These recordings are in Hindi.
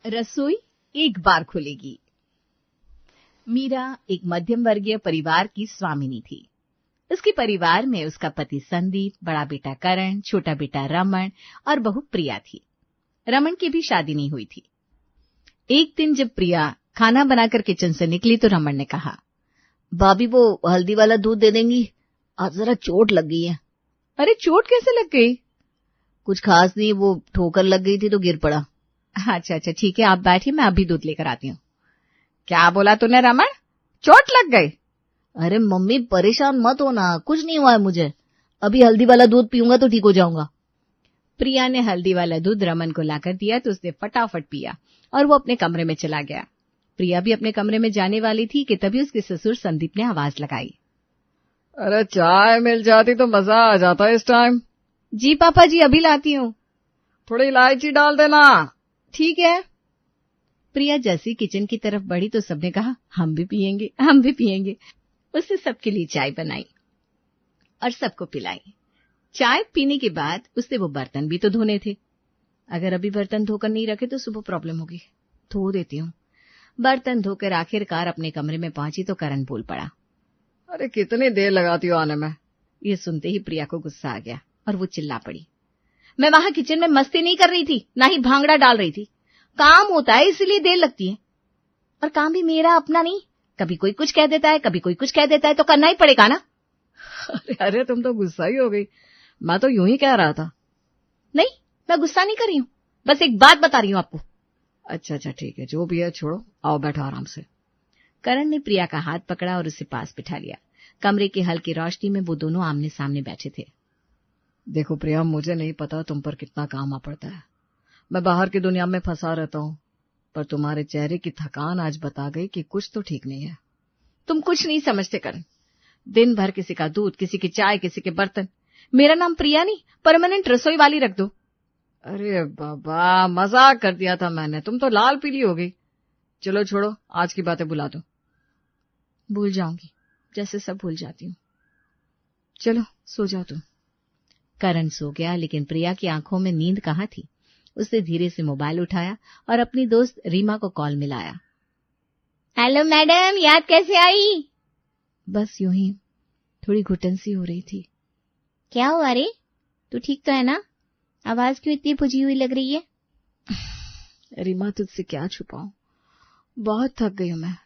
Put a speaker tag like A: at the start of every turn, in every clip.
A: रसोई एक बार खुलेगी। मीरा एक मध्यम वर्गीय परिवार की स्वामिनी थी। उसके परिवार में उसका पति संदीप, बड़ा बेटा करण, छोटा बेटा रमन और बहू प्रिया थी। रमन की भी शादी नहीं हुई थी। एक दिन जब प्रिया खाना बनाकर किचन से निकली तो रमन ने कहा, भाभी वो हल्दी वाला दूध दे देंगी, आज जरा चोट लग गई है। अरे चोट कैसे लग गई? कुछ खास नहीं, वो ठोकर लग गई थी तो गिर पड़ा। अच्छा ठीक है, आप बैठिए, मैं अभी दूध लेकर आती हूँ। क्या बोला तूने रमन? चोट लग गई? अरे मम्मी परेशान मत होना, कुछ नहीं हुआ है मुझे, अभी हल्दी वाला दूध पीऊंगा तो ठीक हो जाऊंगा। प्रिया ने हल्दी वाला दूध रमन को लाकर दिया तो उसने फटाफट पिया और वो अपने कमरे में चला गया। प्रिया भी अपने कमरे में जाने वाली थी कि तभी उसके ससुर संदीप ने आवाज लगाई, अरे चाय मिल जाती तो मजा आ जाता इस टाइम। जी पापा जी, अभी लाती हूँ। थोड़ी इलायची डाल देना। ठीक है। प्रिया जैसी किचन की तरफ बढ़ी तो सबने कहा, हम भी पियेंगे, हम भी पियेंगे। उसने सबके लिए चाय बनाई और सबको पिलाई। चाय पीने के बाद उसने वो बर्तन भी तो धोने थे। अगर अभी बर्तन धोकर नहीं रखे तो सुबह प्रॉब्लम होगी, धो देती हूँ। बर्तन धोकर आखिरकार अपने कमरे में पहुंची तो करण बोल पड़ा, अरे कितनी देर लगाती हो आने में। ये सुनते ही प्रिया को गुस्सा आ गया और वो चिल्ला पड़ी, मैं वहां किचन में मस्ती नहीं कर रही थी, ना ही भांगड़ा डाल रही थी। काम होता है इसीलिए देर लगती है, और काम भी मेरा अपना नहीं, कभी कोई कुछ कह देता है, कभी कोई कुछ कह देता है, तो करना ही पड़ेगा ना। अरे तुम तो गुस्सा ही हो गई, मैं तो यूं ही कह रहा था। नहीं, मैं गुस्सा नहीं कर रही हूँ, बस एक बात बता रही हूँ आपको। अच्छा ठीक है, जो भी है छोड़ो, आओ बैठो आराम से। करण ने प्रिया का हाथ पकड़ा और उसे पास बिठा लिया। कमरे की हल्की रोशनी में वो दोनों आमने सामने बैठे थे। देखो प्रिया, मुझे नहीं पता तुम पर कितना काम आ पड़ता है, मैं बाहर की दुनिया में फंसा रहता हूँ, पर तुम्हारे चेहरे की थकान आज बता गई कि कुछ तो ठीक नहीं है। तुम कुछ नहीं समझते करण, दिन भर किसी का दूध, किसी की चाय, किसी के बर्तन। मेरा नाम प्रिया नहीं, परमानेंट रसोई वाली रख दो। अरे बाबा, मजाक कर दिया था मैंने, तुम तो लाल पीली हो गई। चलो छोड़ो, आज की बातें भुला दो। भूल जाऊंगी, जैसे सब भूल जाती हूँ। चलो सो जाओ तुम। करण सो गया, लेकिन प्रिया की आंखों में नींद कहाँ थी। उसने धीरे से मोबाइल उठाया और अपनी दोस्त रीमा को कॉल मिलाया। हेलो मैडम, याद कैसे आई? बस यूं ही, थोड़ी घुटन सी हो रही थी। क्या हुआ रे, तू ठीक तो है ना? आवाज क्यों इतनी बुझी हुई लग रही है? रीमा, तुझसे क्या छुपाऊं, बहुत थक गई हूं मैं।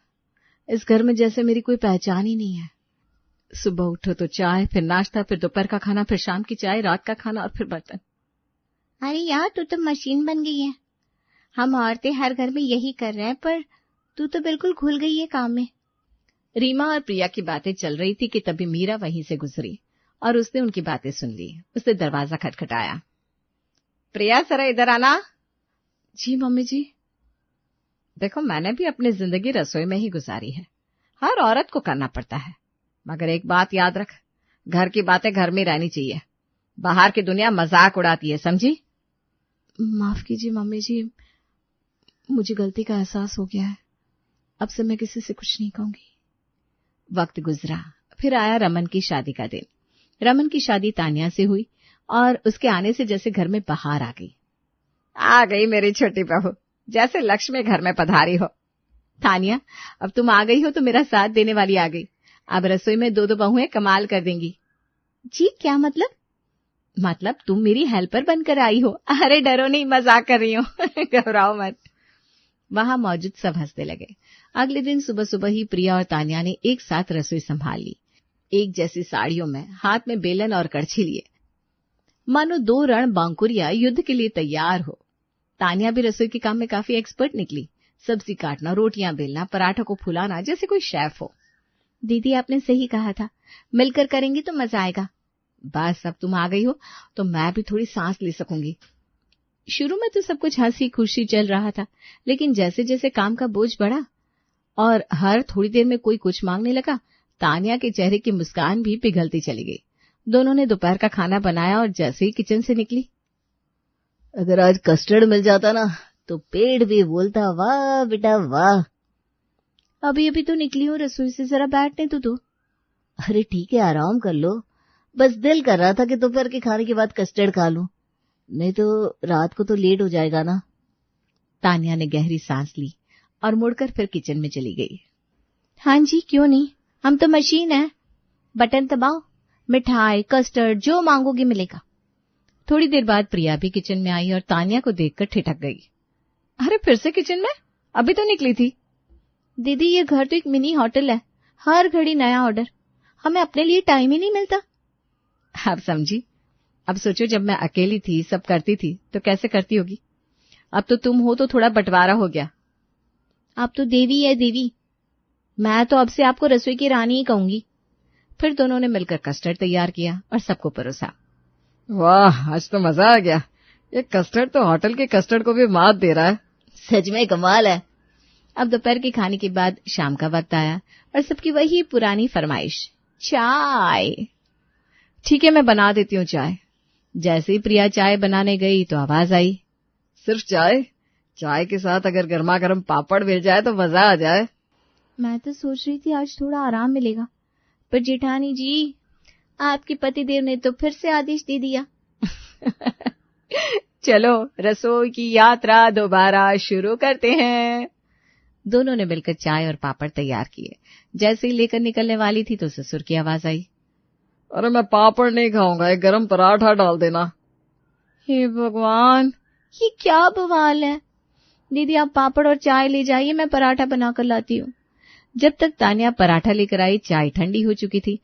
A: इस घर में जैसे मेरी कोई पहचान ही नहीं है। सुबह उठो तो चाय, फिर नाश्ता, फिर दोपहर का खाना, फिर शाम की चाय, रात का खाना और फिर बर्तन। अरे यार, तू तो मशीन बन गई है। हम औरतें हर घर में यही कर रहे हैं, पर तू तो बिल्कुल घुल गई है काम में। रीमा और प्रिया की बातें चल रही थी कि तभी मीरा वहीं से गुजरी और उसने उनकी बातें सुन ली। उसने दरवाजा खटखटाया। प्रिया, जरा इधर आना। जी मम्मी जी। देखो, मैंने भी अपनी जिंदगी रसोई में ही गुजारी है, हर औरत को करना पड़ता है, मगर एक बात याद रख, घर की बातें घर में रहनी चाहिए, बाहर की दुनिया मजाक उड़ाती है, समझी? माफ कीजिए मम्मी जी, मुझे गलती का एहसास हो गया है, अब से मैं किसी से कुछ नहीं कहूंगी। वक्त गुजरा, फिर आया रमन की शादी का दिन। रमन की शादी तानिया से हुई और उसके आने से जैसे घर में बहार आ गई मेरी छोटी बहू, जैसे लक्ष्मी घर में पधारी हो। तानिया, अब तुम आ गई हो तो मेरा साथ देने वाली आ गई। अब रसोई में दो बहुएं कमाल कर देंगी। जी क्या मतलब? मतलब तुम मेरी हेल्पर बनकर आई हो। अरे डरो नहीं, मजाक कर रही हूँ। घबराओ मत। वहां मौजूद सब हंसने लगे। अगले दिन सुबह सुबह ही प्रिया और तानिया ने एक साथ रसोई संभाल ली, एक जैसी साड़ियों में, हाथ में बेलन और कड़छी लिए, मानो दो रण बांकुरिया युद्ध के लिए तैयार हो। तानिया भी रसोई के काम में काफी एक्सपर्ट निकली, सब्जी काटना, रोटियां बेलना, पराठा को फुलाना, जैसे कोई शेफ हो। दीदी, आपने सही कहा था, मिलकर करेंगी तो मजा आएगा। बस अब तुम आ गई हो तो मैं भी थोड़ी सांस ले सकूंगी। शुरू में तो सब कुछ हंसी खुशी चल रहा था, लेकिन जैसे जैसे काम का बोझ बढ़ा और हर थोड़ी देर में कोई कुछ मांगने लगा, तानिया के चेहरे की मुस्कान भी पिघलती चली गई। दोनों ने दोपहर का खाना बनाया और जैसे ही किचन से निकली, अगर आज कस्टर्ड मिल जाता ना तो पेट भी बोलता, वाह बेटा वाह। अभी अभी तो निकली हूँ रसोई से, जरा बैठने तो। अरे ठीक है, आराम कर लो, बस दिल कर रहा था कि दोपहर के खाने के बाद कस्टर्ड खा लूं, नहीं तो रात को तो लेट हो जाएगा ना। तान्या ने गहरी सांस ली और मुड़कर फिर किचन में चली गई। हाँ जी, क्यों नहीं, हम तो मशीन है, बटन दबाओ, मिठाई कस्टर्ड जो मांगोगे मिलेगा। थोड़ी देर बाद प्रिया भी किचन में आई और तान्या को देखकर ठिठक गई। अरे फिर से किचन में? अभी तो निकली थी। दीदी ये घर तो एक मिनी होटल है, हर घड़ी नया ऑर्डर, हमें अपने लिए टाइम ही नहीं मिलता। आप समझी, अब सोचो जब मैं अकेली थी सब करती थी तो कैसे करती होगी। अब तो तुम हो तो थोड़ा बंटवारा हो गया। आप तो देवी है देवी, मैं तो अब से आपको रसोई की रानी ही कहूंगी। फिर दोनों ने मिलकर कस्टर्ड तैयार किया और सबको परोसा।
B: वाह, आज तो मजा आ गया। ये कस्टर्ड तो होटल के कस्टर्ड को भी मात दे रहा है।
A: सच में कमाल है। अब दोपहर के खाने के बाद शाम का वक्त आया और सबकी वही पुरानी फरमाइश, चाय। ठीक है, मैं बना देती हूँ चाय। जैसे ही प्रिया चाय बनाने गई तो आवाज आई,
B: सिर्फ चाय? चाय के साथ अगर गर्मा गर्म पापड़ मिल जाए तो मजा आ जाए।
A: मैं तो सोच रही थी आज थोड़ा आराम मिलेगा, पर जेठानी जी आपके पतिदेव ने तो फिर से आदेश दे दिया। चलो रसोई की यात्रा दोबारा शुरू करते हैं। दोनों ने मिलकर चाय और पापड़ तैयार किए। जैसे ही लेकर निकलने वाली थी तो ससुर की आवाज आई,
B: अरे मैं पापड़ नहीं खाऊंगा, एक गरम पराठा डाल देना।
A: हे भगवान, ये क्या बवाल है। दीदी आप पापड़ और चाय ले जाइए, मैं पराठा बनाकर लाती हूँ। जब तक तान्या पराठा लेकर आई चाय ठंडी हो चुकी थी।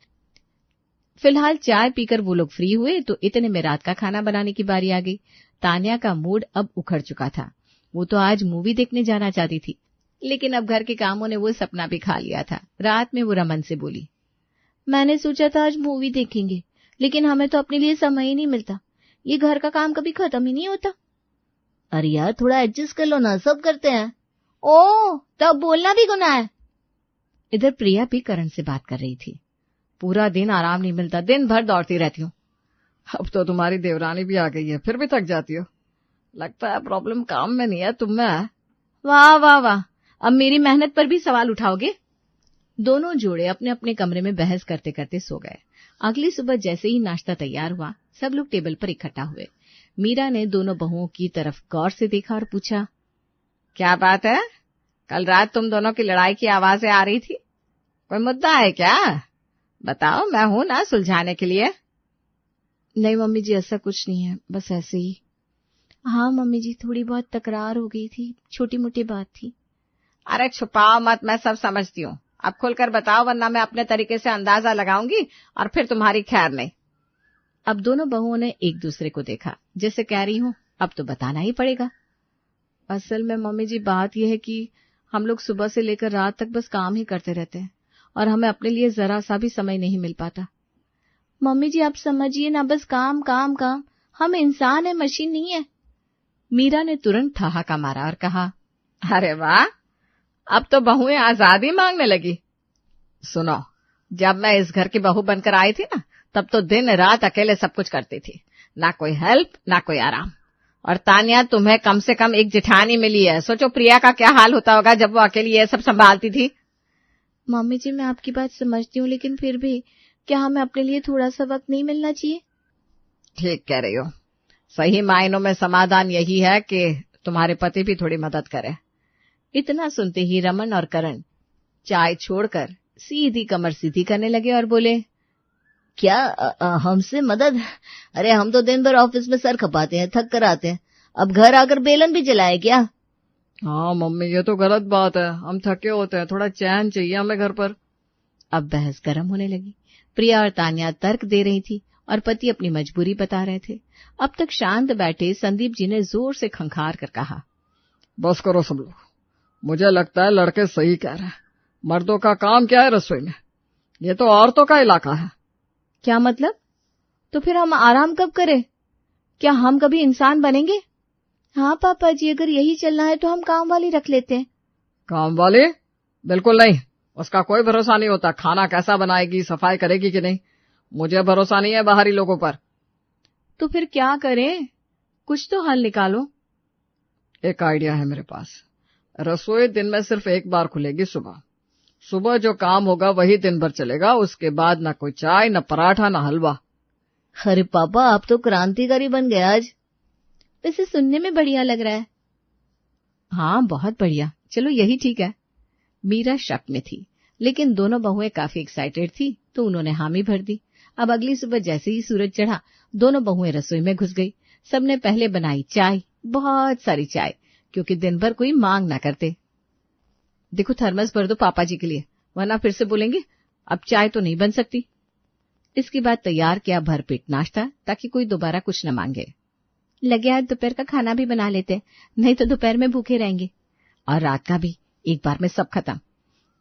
A: फिलहाल चाय पीकर वो लोग फ्री हुए तो इतने में रात का खाना बनाने की बारी आ गई। तान्या का मूड अब उखड़ चुका था। वो तो आज मूवी देखने जाना चाहती थी, लेकिन अब घर के कामों ने वो सपना भी खा लिया था। रात में वो रमन से बोली, मैंने सोचा था आज मूवी देखेंगे, लेकिन हमें तो अपने लिए समय ही नहीं मिलता। ये घर का काम कभी खत्म ही नहीं होता। अरे यार थोड़ा एडजस्ट कर लो ना, सब करते हैं। ओह, तब बोलना भी गुनाह है। इधर प्रिया भी करण से बात कर रही थी। पूरा दिन आराम नहीं मिलता, दिन भर दौड़ती रहती हूँ।
B: अब तो तुम्हारी देवरानी भी आ गई है, फिर भी थक जाती हो। लगता है प्रॉब्लम काम में नहीं है, तुम में है।
A: वाह वाह वाह, अब मेरी मेहनत पर भी सवाल उठाओगे। दोनों जोड़े अपने अपने कमरे में बहस करते करते सो गए। अगली सुबह जैसे ही नाश्ता तैयार हुआ सब लोग टेबल पर इकट्ठा हुए। मीरा ने दोनों बहुओं की तरफ गौर से देखा और पूछा,
B: क्या बात है, कल रात तुम दोनों की लड़ाई की आवाजें आ रही थी, कोई मुद्दा है क्या? बताओ, मैं हूं ना सुलझाने के लिए।
A: नहीं मम्मी जी, ऐसा कुछ नहीं है, बस ऐसे ही। हाँ मम्मी जी, थोड़ी बहुत तकरार हो गई थी, छोटी मोटी बात थी।
B: अरे छुपाओ मत, मैं सब समझती हूँ। अब खुलकर बताओ, वरना मैं अपने तरीके से अंदाजा लगाऊंगी और फिर तुम्हारी खैर नहीं।
A: अब दोनों बहुओं ने एक दूसरे को देखा, जैसे कह रही हूँ अब तो बताना ही पड़ेगा। असल में मम्मी जी बात यह है कि हम लोग सुबह से लेकर रात तक बस काम ही करते रहते हैं और हमें अपने लिए जरा सा भी समय नहीं मिल पाता। मम्मी जी आप समझिए ना, बस काम काम काम, हम इंसान है, मशीन नहीं है। मीरा ने तुरंत ठहाका मारा और कहा,
B: अरे वाह, अब तो बहुएं आजादी मांगने लगी। सुनो, जब मैं इस घर की बहू बनकर आई थी ना, तब तो दिन रात अकेले सब कुछ करती थी, ना कोई हेल्प ना कोई आराम। और तान्या, तुम्हें कम से कम एक जेठानी मिली है। सोचो प्रिया का क्या हाल होता होगा जब वो अकेली ये सब संभालती थी।
A: मम्मी जी मैं आपकी बात समझती हूँ, लेकिन फिर भी क्या हमें अपने लिए थोड़ा सा वक्त नहीं मिलना चाहिए?
B: ठीक कह रही हो, सही मायनों में समाधान यही है कि तुम्हारे पति भी थोड़ी मदद करे।
A: इतना सुनते ही रमन और करण चाय छोड़कर सीधी कमर सीधी करने लगे और बोले, क्या हमसे मदद? अरे हम तो दिन भर ऑफिस में सर खपाते हैं, थक कर आते हैं, अब घर आकर बेलन भी चलाए क्या?
B: हाँ मम्मी, ये तो गलत बात है, हम थके होते हैं, थोड़ा चैन चाहिए हमें घर पर।
A: अब बहस गर्म होने लगी। प्रिया और तान्या तर्क दे रही थी और पति अपनी मजबूरी बता रहे थे। अब तक शांत बैठे संदीप जी ने जोर से खंखार कर कहा,
B: बस करो सब लोग, मुझे लगता है लड़के सही कह रहे हैं। मर्दों का काम क्या है रसोई में, ये तो औरतों का इलाका है।
A: क्या मतलब? तो फिर हम आराम कब करें? क्या हम कभी इंसान बनेंगे? हाँ पापा जी, अगर यही चलना है तो हम काम वाली रख लेते हैं।
B: काम वाली? बिल्कुल नहीं, उसका कोई भरोसा नहीं होता। खाना कैसा बनाएगी, सफाई करेगी कि नहीं, मुझे भरोसा नहीं है बाहरी लोगों पर।
A: तो फिर क्या करें, कुछ तो हल निकालो।
B: एक आइडिया है मेरे पास। रसोई दिन में सिर्फ एक बार खुलेगी, सुबह। सुबह जो काम होगा वही दिन भर चलेगा, उसके बाद न कोई चाय, न पराठा, न हलवा।
A: अरे पापा, आप तो क्रांतिकारी बन गए आज। वैसे सुनने में बढ़िया लग रहा है।
B: हाँ, बहुत बढ़िया, चलो यही ठीक है। मीरा शक में थी, लेकिन दोनों बहुएं काफी एक्साइटेड थी तो उन्होंने हामी भर दी। अब अगली सुबह जैसे ही सूरज चढ़ा, दोनों बहुएं रसोई में घुस गई। सबने पहले बनाई चाय, बहुत सारी चाय, क्योंकि दिन भर कोई मांग ना करते। देखो थर्मस भर दो पापा जी के लिए, वरना फिर से बोलेंगे अब चाय तो नहीं बन सकती। इसके बाद तैयार किया भरपेट नाश्ता, ताकि कोई दोबारा कुछ न मांगे। लगे आज दोपहर का खाना भी बना लेते, नहीं तो दोपहर में भूखे रहेंगे, और रात का भी एक बार में सब खत्म।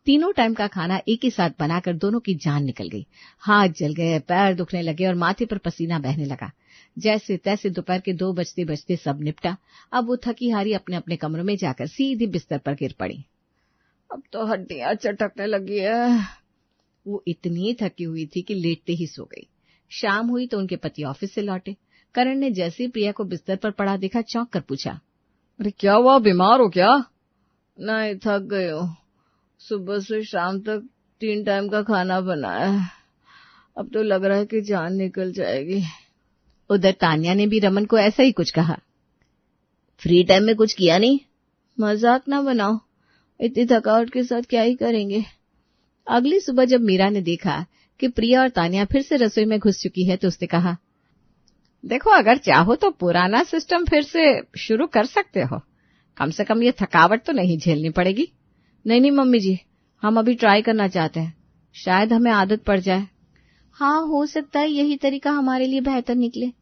B: तीनों टाइम का खाना एक ही साथ बनाकर दोनों की जान निकल गई। हाथ जल गए, पैर दुखने लगे और माथे पर पसीना बहने लगा। जैसे तैसे दोपहर के 2 बजते बजते सब निपटा। अब वो थकी हारी अपने अपने कमरों में जाकर सीधी बिस्तर पर गिर पड़ी। अब तो हड्डियां चटकने लगी है। वो इतनी थकी हुई थी कि लेटते ही सो गई। शाम हुई तो उनके पति ऑफिस से लौटे। करण ने जैसे ही प्रिया को बिस्तर पर पड़ा देखा, चौंक कर पूछा, अरे क्या हुआ, बीमार हो क्या? नहीं, थक गई हो, सुबह से शाम तक 3 टाइम का खाना बनाया, अब तो लग रहा है कि जान निकल जाएगी। उधर तान्या ने भी रमन को ऐसा ही कुछ कहा। फ्री टाइम में कुछ किया नहीं? मजाक ना बनाओ, इतनी थकावट के साथ क्या ही करेंगे। अगली सुबह जब मीरा ने देखा कि प्रिया और तान्या फिर से रसोई में घुस चुकी है तो उसने कहा, देखो अगर चाहो तो पुराना सिस्टम फिर से शुरू कर सकते हो, कम से कम ये थकावट तो नहीं झेलनी पड़ेगी। नहीं मम्मी जी, हम अभी ट्राई करना चाहते हैं, शायद हमें आदत पड़ जाए। हाँ, हो सकता है यही तरीका हमारे लिए बेहतर निकले।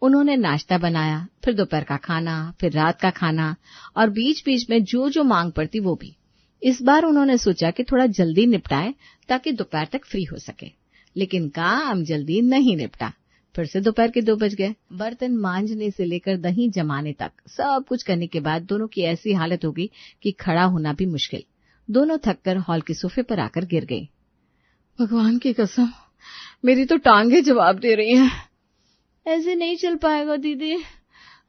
B: उन्होंने नाश्ता बनाया, फिर दोपहर का खाना, फिर रात का खाना, और बीच बीच में जो जो मांग पड़ती वो भी। इस बार उन्होंने सोचा कि थोड़ा जल्दी निपटाएं ताकि दोपहर तक फ्री हो सके, लेकिन काम जल्दी नहीं निपटा। फिर से दोपहर के 2 बज गए। बर्तन मांजने से लेकर दही जमाने तक सब कुछ करने के बाद दोनों की ऐसी हालत हो गई कि खड़ा होना भी मुश्किल। दोनों थककर हॉल के सोफे पर आकर गिर गए। भगवान की कसम, मेरी तो टांगे जवाब दे रही हैं। ऐसे नहीं चल पाएगा दीदी,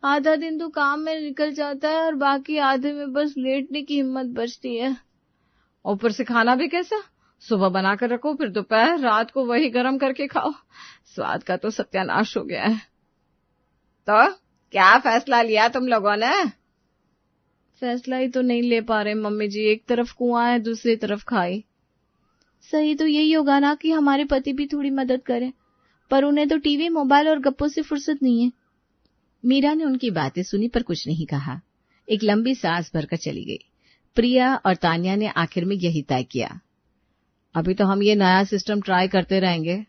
B: आधा दिन तो काम में निकल जाता है और बाकी आधे में बस लेटने की हिम्मत बचती है। ऊपर से खाना भी कैसा, सुबह बनाकर रखो, फिर दोपहर रात को वही गरम करके खाओ। स्वाद का तो सत्यानाश हो गया है। तो क्या फैसला लिया तुम लोगों ने? फैसला ही तो नहीं ले पा रहे मम्मी जी, एक तरफ कुआं है, दूसरी तरफ खाई। सही तो यही होगा ना कि हमारे पति भी थोड़ी मदद करें, पर उन्हें तो टीवी, मोबाइल और गप्पों से फुर्सत नहीं है। मीरा ने उनकी बातें सुनी पर कुछ नहीं कहा। एक लंबी सांस भरकर चली गई। प्रिया और तान्या ने आखिर में यही तय किया, अभी तो हम ये नया सिस्टम ट्राई करते रहेंगे,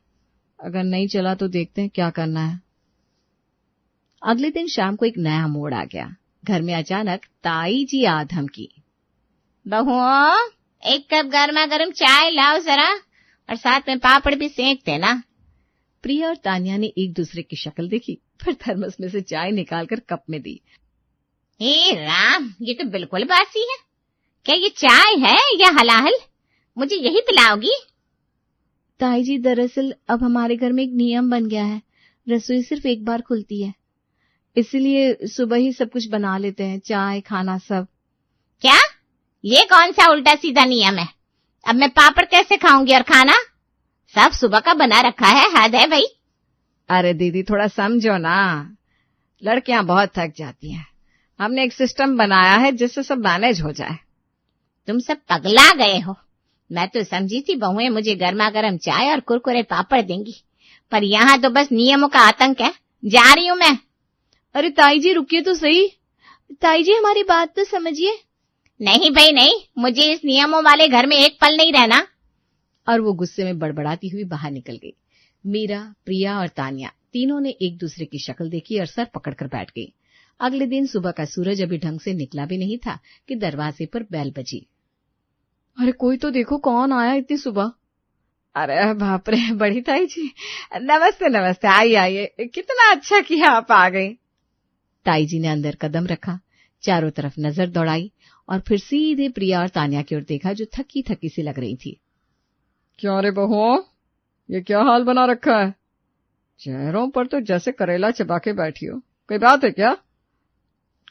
B: अगर नहीं चला तो देखते हैं क्या करना है। अगले दिन शाम को एक नया मोड़ आ गया। घर में अचानक ताई जी आ धमकी, बहुओं एक कप गर्मा गर्म चाय लाओ जरा, और साथ में पापड़ भी सेंक देना। प्रिया और तान्या ने एक दूसरे की शक्ल देखी, फिर थर्मस में से चाय निकालकर कप में दी। हे राम, ये तो बिल्कुल बासी है। क्या ये चाय है या हलाहल? मुझे यही पिलाओगी? ताई जी, दरअसल अब हमारे घर में एक नियम बन गया है, रसोई सिर्फ एक बार खुलती है, इसलिए सुबह ही सब कुछ बना लेते हैं, चाय खाना सब। क्या? ये कौन सा उल्टा सीधा नियम है? अब मैं पापड़ कैसे खाऊंगी और खाना? सब सुबह का बना रखा है, हद है भाई। अरे दीदी थोड़ा समझो ना, लड़कियां बहुत थक जाती हैं। हमने एक सिस्टम बनाया है जिससे सब मैनेज हो जाए। तुम सब पगला गए हो। मैं तो समझी थी बहुएं मुझे गर्मा गर्म चाय और कुरकुरे पापड़ देंगी, पर यहाँ तो बस नियमों का आतंक है। जा रही हूँ मैं। अरे ताई जी रुकिए तो सही, ताई जी हमारी बात तो समझिए। नहीं भाई नहीं, मुझे इस नियमों वाले घर में एक पल नहीं रहना। और वो गुस्से में बड़बड़ाती हुई बाहर निकल गई। मीरा, प्रिया और तान्या तीनों ने एक दूसरे की शक्ल देखी और सर पकड़कर बैठ गई। अगले दिन सुबह का सूरज अभी ढंग से निकला भी नहीं था कि दरवाजे पर बेल बजी। अरे कोई तो देखो, कौन आया इतनी सुबह? अरे बाप रे, बड़ी ताई जी, नमस्ते नमस्ते, आइए आइए, कितना अच्छा किया आप आ गई। ताई जी ने अंदर कदम रखा, चारों तरफ नजर दौड़ाई और फिर सीधे प्रिया और तान्या की ओर देखा जो थकी थकी सी लग रही थी। क्या रे बहुओं, ये क्या हाल बना रखा है? चेहरों पर तो जैसे करेला चबा के बैठी हो, कोई बात है क्या?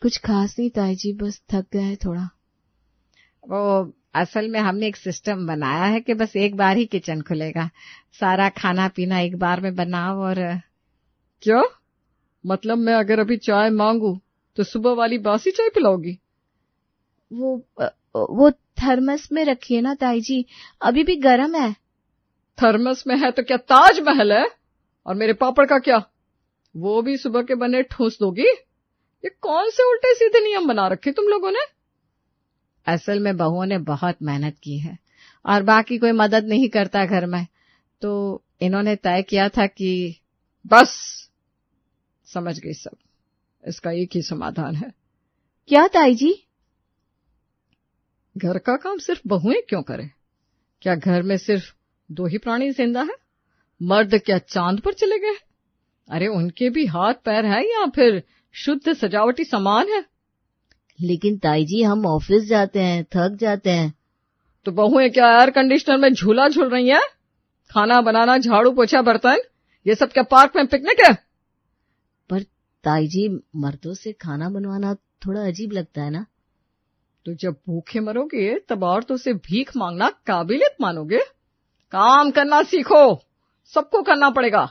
B: कुछ खास नहीं ताई जी, बस थक गए थोड़ा। वो असल में हमने एक सिस्टम बनाया है कि बस एक बार ही किचन खुलेगा, सारा खाना पीना एक बार में बनाओ। और क्या मतलब, मैं अगर अभी चाय मांगू तो सुबह वाली बासी चाय पिलाओगी?
A: वो थर्मस में रखिए ना ताई जी, अभी भी गर्म है।
B: थर्मस में है तो क्या ताजमहल है? और मेरे पापड़ का क्या, वो भी सुबह के बने ठूस दोगी? ये कौन से उल्टे सीधे नियम बना रखे तुम लोगों ने? असल में बहुओं ने बहुत मेहनत की है और बाकी कोई मदद नहीं करता घर में, तो इन्होंने तय किया था कि बस, समझ गई सब, इसका एक ही समाधान है।
A: क्या ताई जी?
B: घर का काम सिर्फ बहुएं क्यों करें? क्या घर में सिर्फ 2 ही प्राणी जिंदा है? मर्द क्या चांद पर चले गए? अरे उनके भी हाथ पैर है या फिर शुद्ध सजावटी सामान है?
A: लेकिन ताई जी, हम ऑफिस जाते हैं, थक जाते हैं।
B: तो बहुएं क्या एयर कंडीशनर में झूला झूल रही हैं? खाना बनाना, झाड़ू पोछा, बर्तन, ये सब क्या पार्क में पिकनिक है?
A: पर ताई जी, मर्दों से खाना बनवाना थोड़ा अजीब लगता है ना?
B: तो जब भूखे मरोगे तब औरतों से भीख मांगना काबिलियत मानोगे? काम करना सीखो, सबको करना पड़ेगा,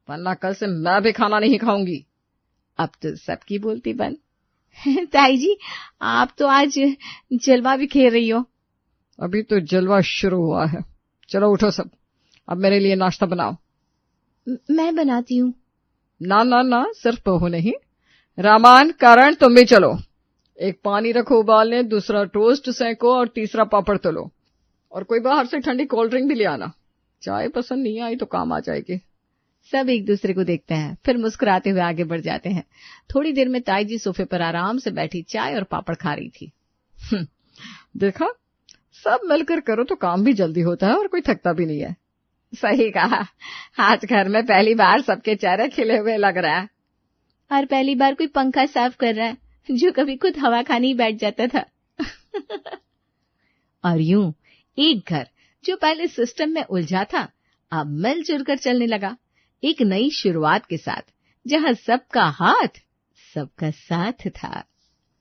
B: वरना कल से मैं भी खाना नहीं खाऊंगी।
A: अब तो सबकी बोलती बंद। ताई जी, आप तो आज जलवा भी खेल रही हो।
B: अभी तो जलवा शुरू हुआ है। चलो उठो सब, अब मेरे लिए नाश्ता बनाओ।
A: मैं बनाती हूँ।
B: ना ना ना, सिर्फ बहू नहीं, रामान, कारण, तुम भी चलो। एक पानी रखो उबालने, दूसरा टोस्ट सेंको और तीसरा पापड़ तलो। और कोई बाहर से ठंडी कोल्ड ड्रिंक भी ले आना। चाय पसंद नहीं आई तो काम आ जाएगी।
A: सब एक दूसरे को देखते हैं, फिर मुस्कुराते हुए आगे बढ़ जाते हैं। थोड़ी देर में ताई जी सोफे पर आराम से बैठी चाय और पापड़ खा रही थी।
B: देखा, सब मिलकर करो तो काम भी जल्दी होता है और कोई थकता भी नहीं है।
A: सही कहा, आज घर में पहली बार सबके चेहरे खिले हुए लग रहा है। और पहली बार कोई पंखा साफ कर रहा है, जो कभी खुद हवा खाने ही बैठ जाता था। और यूं एक घर जो पहले सिस्टम में उलझा था, अब मिलजुल कर चलने लगा, एक नई शुरुआत के साथ, जहां सबका हाथ सबका साथ था।